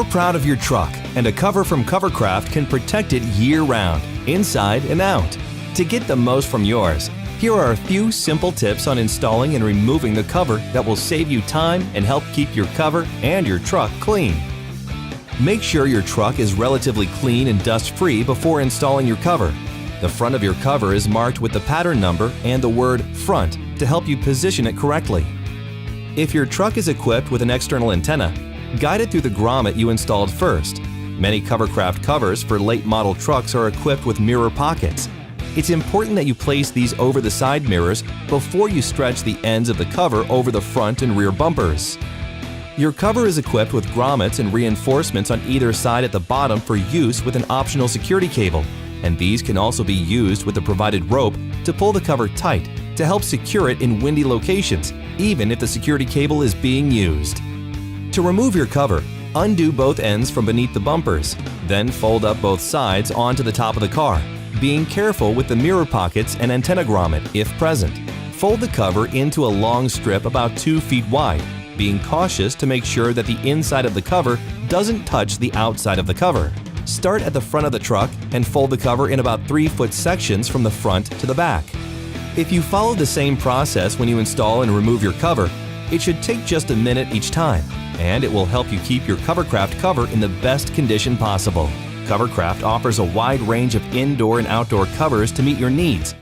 You're proud of your truck, and a cover from Covercraft can protect it year-round, inside and out. To get the most from yours, here are a few simple tips on installing and removing the cover that will save you time and help keep your cover and your truck clean. Make sure your truck is relatively clean and dust-free before installing your cover. The front of your cover is marked with the pattern number and the word "front" to help you position it correctly. If your truck is equipped with an external antenna, guide it through the grommet you installed first. Many Covercraft covers for late model trucks are equipped with mirror pockets. It's important that you place these over the side mirrors before you stretch the ends of the cover over the front and rear bumpers. Your cover is equipped with grommets and reinforcements on either side at the bottom for use with an optional security cable, and these can also be used with the provided rope to pull the cover tight to help secure it in windy locations, even if the security cable is being used. To remove your cover, undo both ends from beneath the bumpers, then fold up both sides onto the top of the car, being careful with the mirror pockets and antenna grommet if present. Fold the cover into a long strip about 2 feet wide, being cautious to make sure that the inside of the cover doesn't touch the outside of the cover. Start at the front of the truck and fold the cover in about 3-foot sections from the front to the back. If you follow the same process when you install and remove your cover, it should take just a minute each time, and it will help you keep your Covercraft cover in the best condition possible. Covercraft offers a wide range of indoor and outdoor covers to meet your needs,